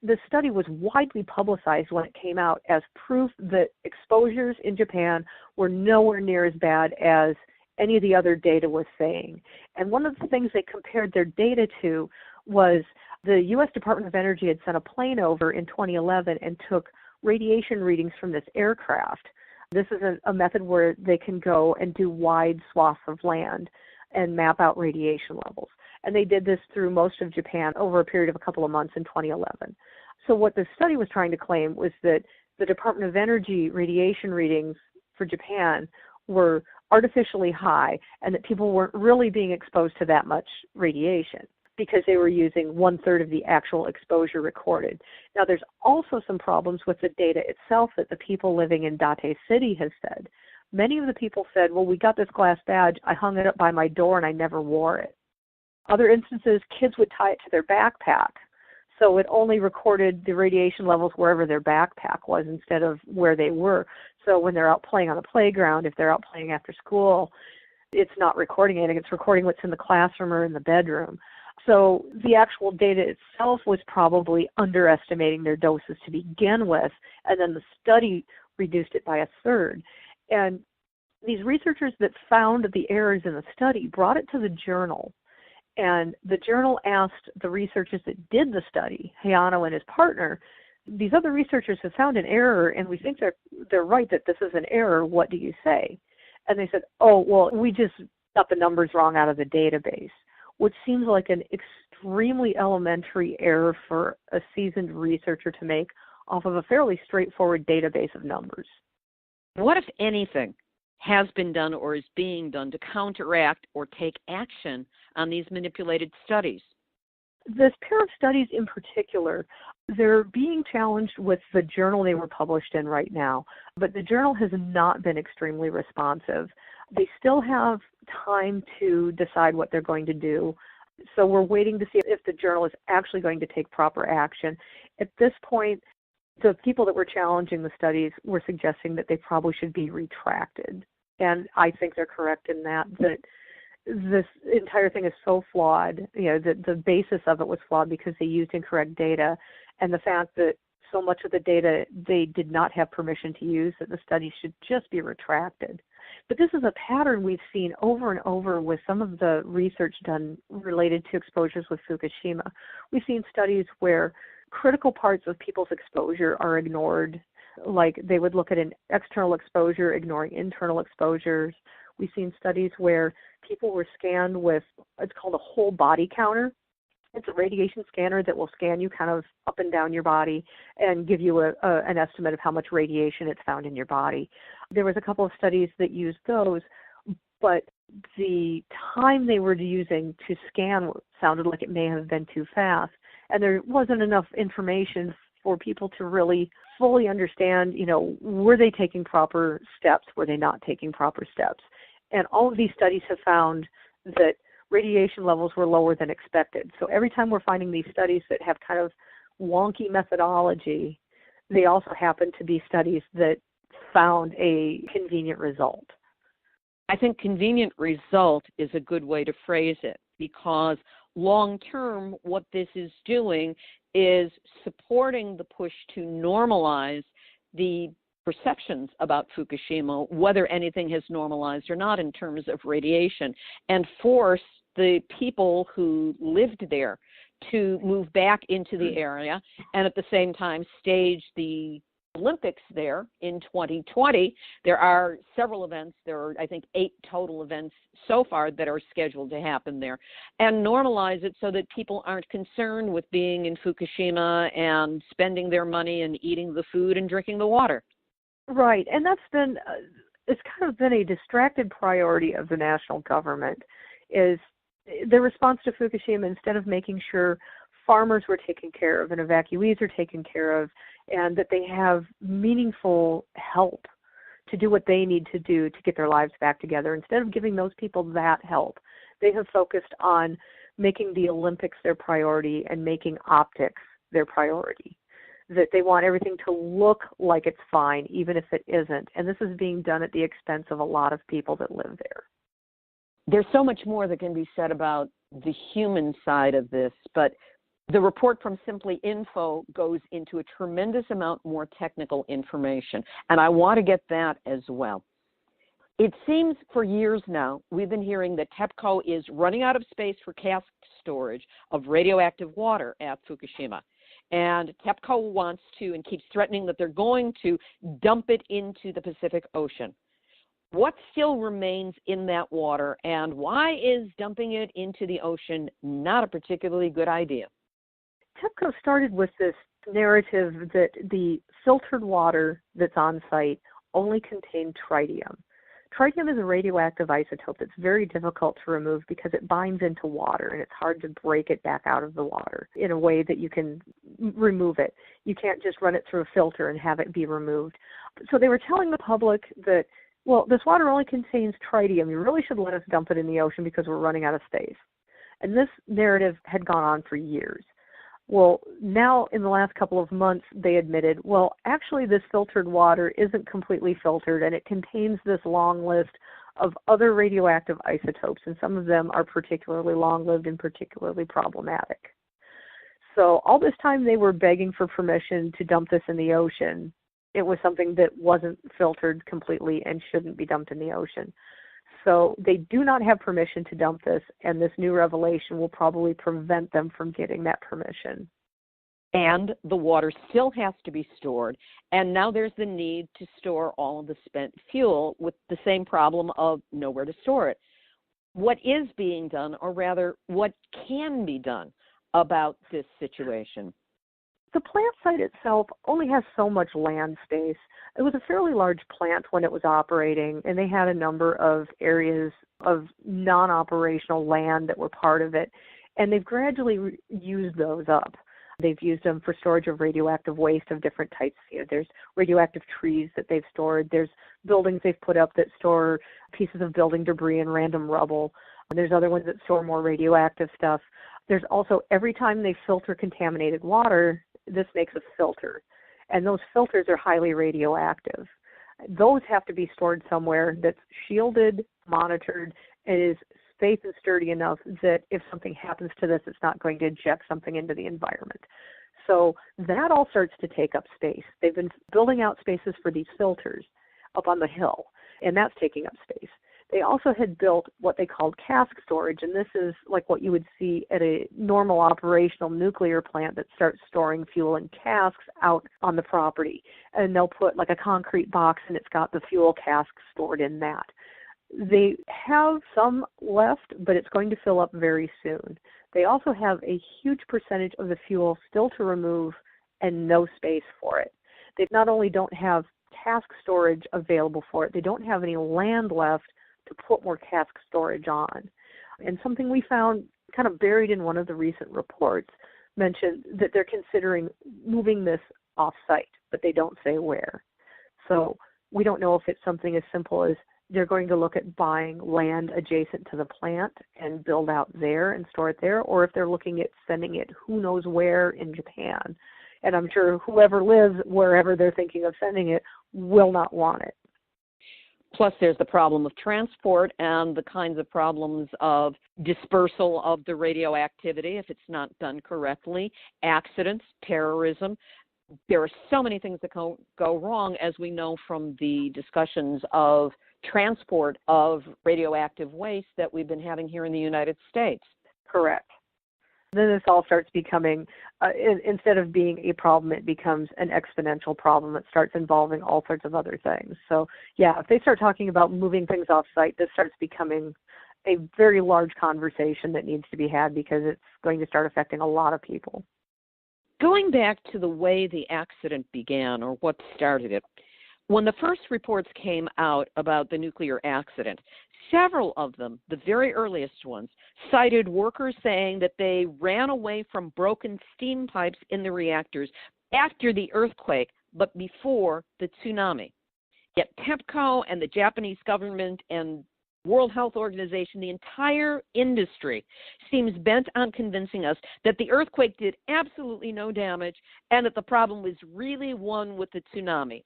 the study was widely publicized when it came out as proof that exposures in Japan were nowhere near as bad as any of the other data was saying. And one of the things they compared their data to was the U.S. Department of Energy had sent a plane over in 2011 and took radiation readings from this aircraft. This is a method where they can go and do wide swaths of land and map out radiation levels. And they did this through most of Japan over a period of a couple of months in 2011. So what the study was trying to claim was that the Department of Energy radiation readings for Japan were artificially high and that people weren't really being exposed to that much radiation because they were using 1/3 of the actual exposure recorded. Now, there's also some problems with the data itself that the people living in Date City has said. Many of the people said, well, we got this glass badge, I hung it up by my door and I never wore it. Other instances, kids would tie it to their backpack, so it only recorded the radiation levels wherever their backpack was instead of where they were. So when they're out playing on the playground, if they're out playing after school, it's not recording anything. It's recording what's in the classroom or in the bedroom. So the actual data itself was probably underestimating their doses to begin with, and then the study reduced it by 1/3. And these researchers that found the errors in the study brought it to the journal. And the journal asked the researchers that did the study, Hayano and his partner, these other researchers have found an error, and we think they're right that this is an error. What do you say? And they said, oh, well, we just got the numbers wrong out of the database, which seems like an extremely elementary error for a seasoned researcher to make off of a fairly straightforward database of numbers. What, if anything, has been done or is being done to counteract or take action on these manipulated studies? This pair of studies in particular, they're being challenged with the journal they were published in right now, but the journal has not been extremely responsive. They still have time to decide what they're going to do, so we're waiting to see if the journal is actually going to take proper action. At this point, the people that were challenging the studies were suggesting that they probably should be retracted, and I think they're correct in that this entire thing is so flawed, that the basis of it was flawed because they used incorrect data, and the fact that so much of the data they did not have permission to use, that the study should just be retracted. But this is a pattern we've seen over and over with some of the research done related to exposures with Fukushima. We've seen studies where critical parts of people's exposure are ignored, like they would look at an external exposure, ignoring internal exposures. We've seen studies where people were scanned with, it's called a whole body counter. It's a radiation scanner that will scan you kind of up and down your body and give you an estimate of how much radiation it's found in your body. There was a couple of studies that used those, but the time they were using to scan sounded like it may have been too fast, and there wasn't enough information for people to really fully understand, were they taking proper steps, were they not taking proper steps. And all of these studies have found that radiation levels were lower than expected. So every time we're finding these studies that have kind of wonky methodology, they also happen to be studies that found a convenient result. I think convenient result is a good way to phrase it, because long term, what this is doing is supporting the push to normalize the perceptions about Fukushima, whether anything has normalized or not in terms of radiation, and force the people who lived there to move back into the area, and at the same time stage the Olympics there in 2020. There are several events. There are, I think, 8 total events so far that are scheduled to happen there, and normalize it so that people aren't concerned with being in Fukushima and spending their money and eating the food and drinking the water. Right, and that's been, it's kind of been a distracted priority of the national government, is the response to Fukushima, instead of making sure farmers were taken care of and evacuees are taken care of, and that they have meaningful help to do what they need to do to get their lives back together. Instead of giving those people that help, they have focused on making the Olympics their priority and making optics their priority. That they want everything to look like it's fine, even if it isn't. And this is being done at the expense of a lot of people that live there. There's so much more that can be said about the human side of this, but the report from Simply Info goes into a tremendous amount more technical information, and I want to get that as well. It seems for years now we've been hearing that TEPCO is running out of space for cask storage of radioactive water at Fukushima. And TEPCO wants to and keeps threatening that they're going to dump it into the Pacific Ocean. What still remains in that water, and why is dumping it into the ocean not a particularly good idea? TEPCO started with this narrative that the filtered water that's on site only contained tritium. Tritium is a radioactive isotope that's very difficult to remove because it binds into water, and it's hard to break it back out of the water in a way that you can remove it. You can't just run it through a filter and have it be removed. So they were telling the public that, well, this water only contains tritium. You really should let us dump it in the ocean because we're running out of space. And this narrative had gone on for years. Well, now in the last couple of months, they admitted, well, actually this filtered water isn't completely filtered, and it contains this long list of other radioactive isotopes, and some of them are particularly long-lived and particularly problematic. So all this time they were begging for permission to dump this in the ocean. It was something that wasn't filtered completely and shouldn't be dumped in the ocean. So they do not have permission to dump this, and this new revelation will probably prevent them from getting that permission. And the water still has to be stored, and now there's the need to store all of the spent fuel with the same problem of nowhere to store it. What is being done, or rather, what can be done about this situation? The plant site itself only has so much land space. It was a fairly large plant when it was operating, and they had a number of areas of non-operational land that were part of it, and they've gradually used those up. They've used them for storage of radioactive waste of different types. There's radioactive trees that they've stored. There's buildings they've put up that store pieces of building debris and random rubble. There's other ones that store more radioactive stuff. There's also, every time they filter contaminated water, this makes a filter. And those filters are highly radioactive. Those have to be stored somewhere that's shielded, monitored, and is safe and sturdy enough that if something happens to this, it's not going to inject something into the environment. So that all starts to take up space. They've been building out spaces for these filters up on the hill, and that's taking up space. They also had built what they called cask storage, and this is like what you would see at a normal operational nuclear plant that starts storing fuel in casks out on the property. And they'll put like a concrete box, and it's got the fuel cask stored in that. They have some left, but it's going to fill up very soon. They also have a huge percentage of the fuel still to remove and no space for it. They not only don't have cask storage available for it, they don't have any land left to put more cask storage on. And something we found kind of buried in one of the recent reports mentioned that they're considering moving this off-site, but they don't say where. So we don't know if it's something as simple as they're going to look at buying land adjacent to the plant and build out there and store it there, or if they're looking at sending it who knows where in Japan. And I'm sure whoever lives wherever they're thinking of sending it will not want it. Plus, there's the problem of transport and the kinds of problems of dispersal of the radioactivity if it's not done correctly, accidents, terrorism. There are so many things that go wrong, as we know from the discussions of transport of radioactive waste that we've been having here in the United States. Correct. Then this all starts becoming, instead of being a problem, it becomes an exponential problem. It starts involving all sorts of other things. So, yeah, if they start talking about moving things off-site, this starts becoming a very large conversation that needs to be had because it's going to start affecting a lot of people. Going back to the way the accident began, or what started it, when the first reports came out about the nuclear accident, several of them, the very earliest ones, cited workers saying that they ran away from broken steam pipes in the reactors after the earthquake, but before the tsunami. Yet TEPCO and the Japanese government and World Health Organization, the entire industry, seems bent on convincing us that the earthquake did absolutely no damage and that the problem was really one with the tsunami,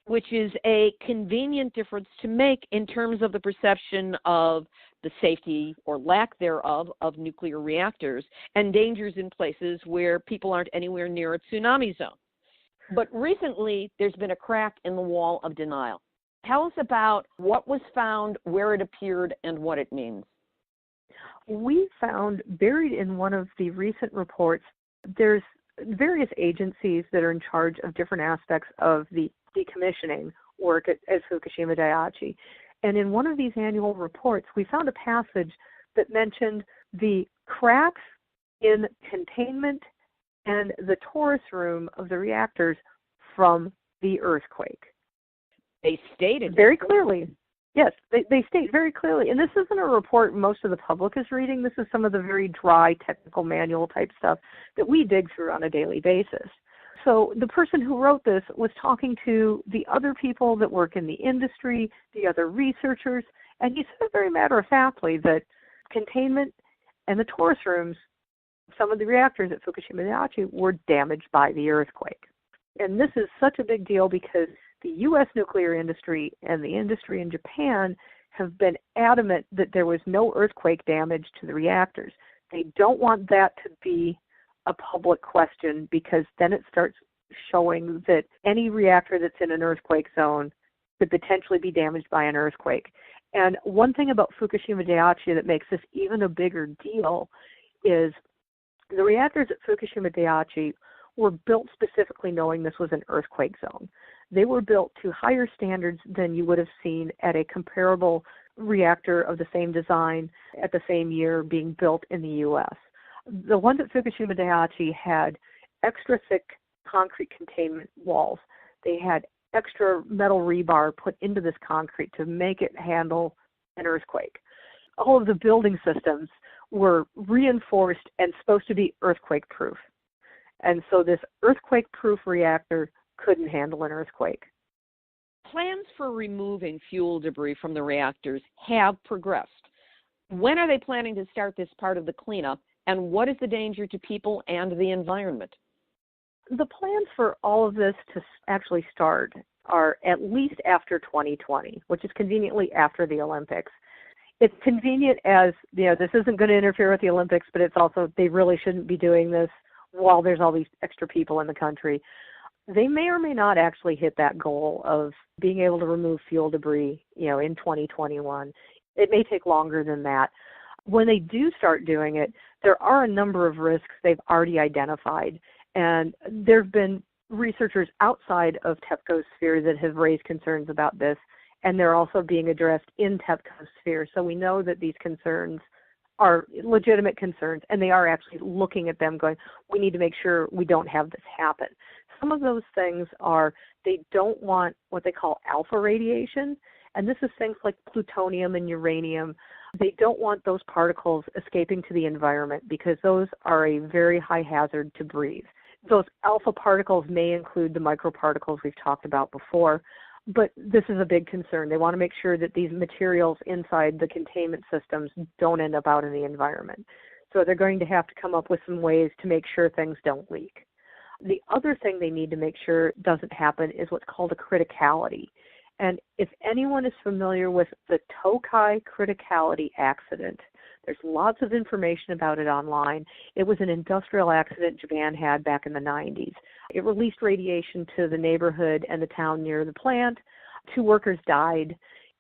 which is a convenient difference to make in terms of the perception of the safety or lack thereof of nuclear reactors and dangers in places where people aren't anywhere near a tsunami zone. But recently, there's been a crack in the wall of denial. Tell us about what was found, where it appeared, and what it means. We found, buried in one of the recent reports, there's various agencies that are in charge of different aspects of the decommissioning work at Fukushima Daiichi. And in one of these annual reports, we found a passage that mentioned the cracks in containment and the torus room of the reactors from the earthquake. They stated very clearly. Yes, they state very clearly. And this isn't a report most of the public is reading. This is some of the very dry technical manual type stuff that we dig through on a daily basis. So the person who wrote this was talking to the other people that work in the industry, the other researchers, and he said very matter-of-factly that containment and the torus rooms, some of the reactors at Fukushima Daiichi, were damaged by the earthquake. And this is such a big deal because the U.S. nuclear industry and the industry in Japan have been adamant that there was no earthquake damage to the reactors. They don't want that to be a public question because then it starts showing that any reactor that's in an earthquake zone could potentially be damaged by an earthquake. And one thing about Fukushima Daiichi that makes this even a bigger deal is the reactors at Fukushima Daiichi were built specifically knowing this was an earthquake zone. They were built to higher standards than you would have seen at a comparable reactor of the same design at the same year being built in the U.S. The ones at Fukushima Daiichi had extra thick concrete containment walls. They had extra metal rebar put into this concrete to make it handle an earthquake. All of the building systems were reinforced and supposed to be earthquake-proof. And so this earthquake-proof reactor couldn't handle an earthquake. Plans for removing fuel debris from the reactors have progressed. When are they planning to start this part of the cleanup, and what is the danger to people and the environment? The plans for all of this to actually start are at least after 2020, which is conveniently after the Olympics. It's convenient as, this isn't going to interfere with the Olympics, but it's also, they really shouldn't be doing this while there's all these extra people in the country. They may or may not actually hit that goal of being able to remove fuel debris, in 2021. It may take longer than that. When they do start doing it, there are a number of risks they've already identified. And there have been researchers outside of TEPCO's sphere that have raised concerns about this, and they're also being addressed in TEPCO's sphere. So we know that these concerns are legitimate concerns, and they are actually looking at them going, we need to make sure we don't have this happen. Some of those things are they don't want what they call alpha radiation, and this is things like plutonium and uranium. They don't want those particles escaping to the environment because those are a very high hazard to breathe. Those alpha particles may include the microparticles we've talked about before, but this is a big concern. They want to make sure that these materials inside the containment systems don't end up out in the environment. So they're going to have to come up with some ways to make sure things don't leak. The other thing they need to make sure doesn't happen is what's called a criticality. And if anyone is familiar with the Tokai criticality accident, there's lots of information about it online. It was an industrial accident Japan had back in the 90s. It released radiation to the neighborhood and the town near the plant. 2 workers died.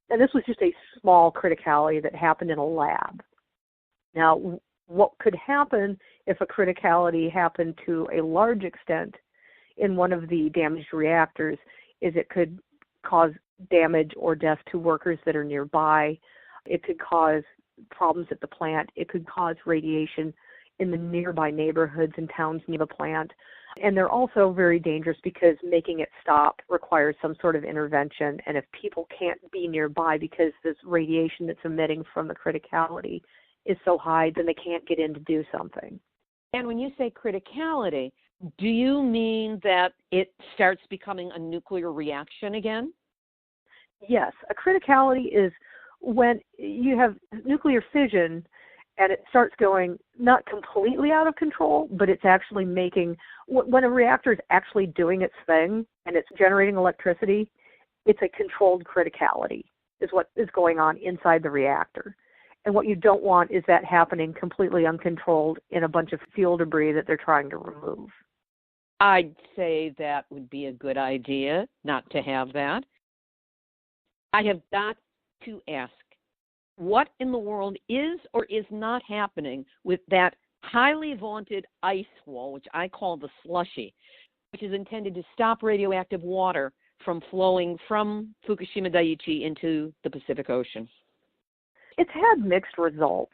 And this was just a small criticality that happened in a lab. Now, what could happen if a criticality happened to a large extent in one of the damaged reactors is it could cause damage or death to workers that are nearby. It could cause problems at the plant. It could cause radiation in the nearby neighborhoods and towns near the plant. And they're also very dangerous because making it stop requires some sort of intervention. And if people can't be nearby because this radiation that's emitting from the criticality is so high, then they can't get in to do something. And when you say criticality, do you mean that it starts becoming a nuclear reaction again? Yes. A criticality is when you have nuclear fission and it starts going not completely out of control, but it's actually making, when a reactor is actually doing its thing and it's generating electricity, it's a controlled criticality is what is going on inside the reactor. And what you don't want is that happening completely uncontrolled in a bunch of fuel debris that they're trying to remove. I'd say that would be a good idea not to have that. I have got to ask, what in the world is or is not happening with that highly vaunted ice wall, which I call the slushy, which is intended to stop radioactive water from flowing from Fukushima Daiichi into the Pacific Ocean? It's had mixed results.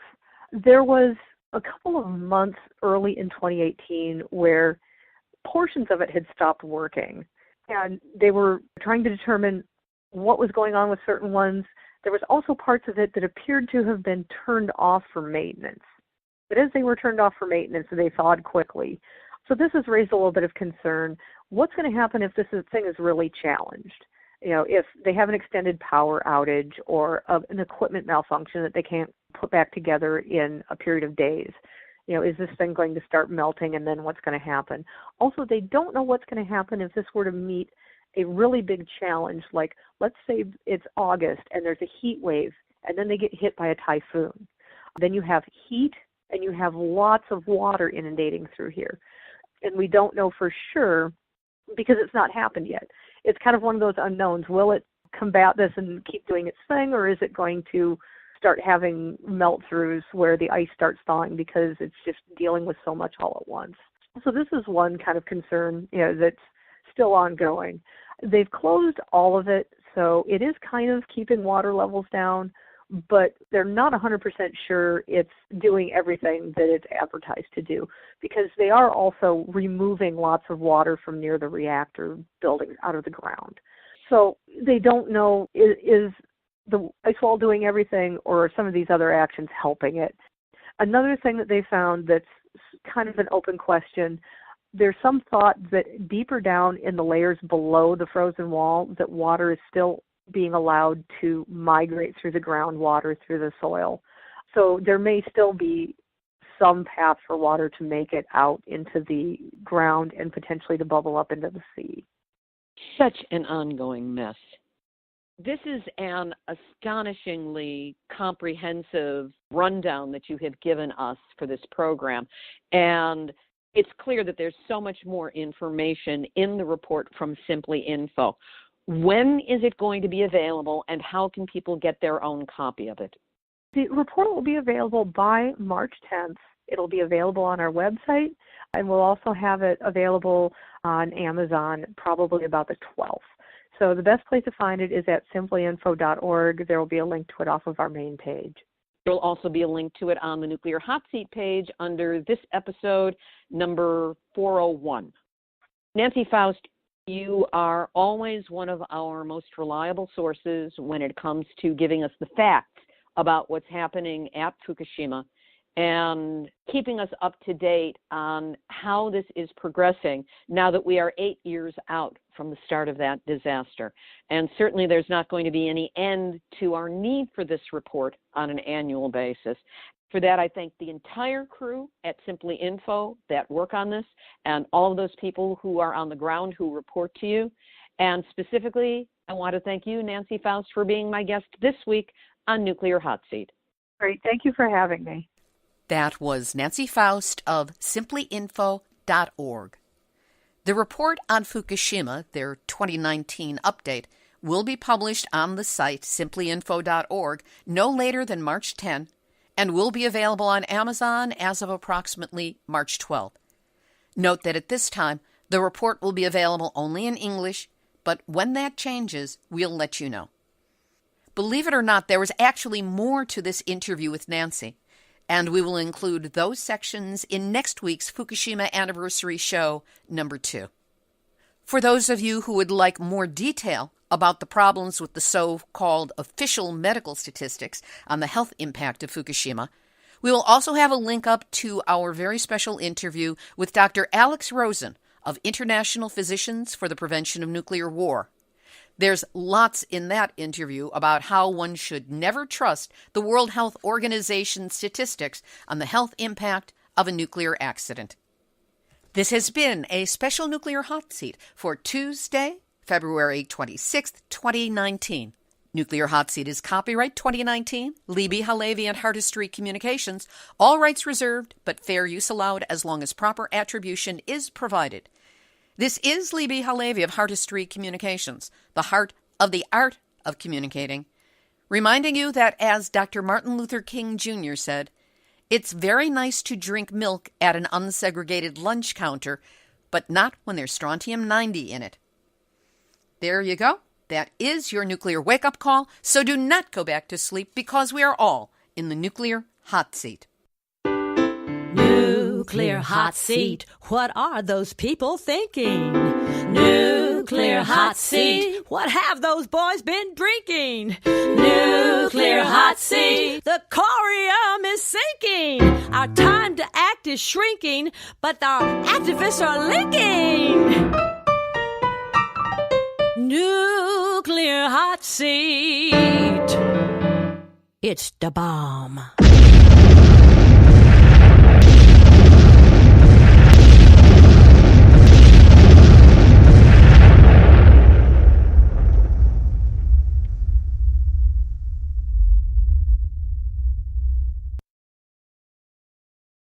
There was a couple of months early in 2018 where portions of it had stopped working, and they were trying to determine what was going on with certain ones. There was also parts of it that appeared to have been turned off for maintenance. But as they were turned off for maintenance, they thawed quickly. So this has raised a little bit of concern. What's going to happen if this thing is really challenged? If they have an extended power outage or an equipment malfunction that they can't put back together in a period of days, is this thing going to start melting, and then what's going to happen? Also, they don't know what's going to happen if this were to meet a really big challenge, like let's say it's August and there's a heat wave and then they get hit by a typhoon. Then you have heat and you have lots of water inundating through here. And we don't know for sure because it's not happened yet. It's kind of one of those unknowns. Will it combat this and keep doing its thing, or is it going to start having melt-throughs where the ice starts thawing because it's just dealing with so much all at once? So this is one kind of concern, that's still ongoing. They've closed all of it, so it is kind of keeping water levels down, but they're not 100% sure it's doing everything that it's advertised to do, because they are also removing lots of water from near the reactor building out of the ground. So they don't know, is the ice wall doing everything, or are some of these other actions helping it? Another thing that they found that's kind of an open question, there's some thought that deeper down in the layers below the frozen wall, that water is still being allowed to migrate through the groundwater, through the soil. So there may still be some path for water to make it out into the ground and potentially to bubble up into the sea. Such an ongoing mess. This is an astonishingly comprehensive rundown that you have given us for this program. And it's clear that there's so much more information in the report from Simply Info. When is it going to be available, and how can people get their own copy of it? The report will be available by March 10th. It'll be available on our website, and we'll also have it available on Amazon probably about the 12th. So the best place to find it is at simplyinfo.org. There will be a link to it off of our main page. There will also be a link to it on the Nuclear Hot Seat page under this episode, number 401. Nancy Foust, you are always one of our most reliable sources when it comes to giving us the facts about what's happening at Fukushima and keeping us up to date on how this is progressing now that we are 8 years out from the start of that disaster. And certainly there's not going to be any end to our need for this report on an annual basis. For that, I thank the entire crew at Simply Info that work on this, and all of those people who are on the ground who report to you. And specifically, I want to thank you, Nancy Foust, for being my guest this week on Nuclear Hot Seat. Great. Thank you for having me. That was Nancy Foust of simplyinfo.org. The report on Fukushima, their 2019 update, will be published on the site simplyinfo.org no later than March 10, and will be available on Amazon as of approximately March 12. Note that at this time, the report will be available only in English, but when that changes, we'll let you know. Believe it or not, there was actually more to this interview with Nancy, and we will include those sections in next week's Fukushima Anniversary Show number 2. For those of you who would like more detail about the problems with the so-called official medical statistics on the health impact of Fukushima, we will also have a link up to our very special interview with Dr. Alex Rosen of International Physicians for the Prevention of Nuclear War. There's lots in that interview about how one should never trust the World Health Organization statistics on the health impact of a nuclear accident. This has been a special Nuclear Hot Seat for Tuesday, February 26, 2019. Nuclear Hot Seat is copyright 2019, Libby Halevi and Hardestry Communications, all rights reserved, but fair use allowed as long as proper attribution is provided. This is Libby Halevi of Hardestry Communications, the heart of the art of communicating, reminding you that, as Dr. Martin Luther King Jr. said, it's very nice to drink milk at an unsegregated lunch counter, but not when there's strontium-90 in it. There you go. That is your nuclear wake-up call, so do not go back to sleep because we are all in the Nuclear Hot Seat. Nuclear hot seat. What are those people thinking? Nuclear hot seat. What have those boys been drinking? Nuclear hot seat. The corium is sinking. Our time to act is shrinking, but our activists are linking. Nuclear hot seat. It's the bomb.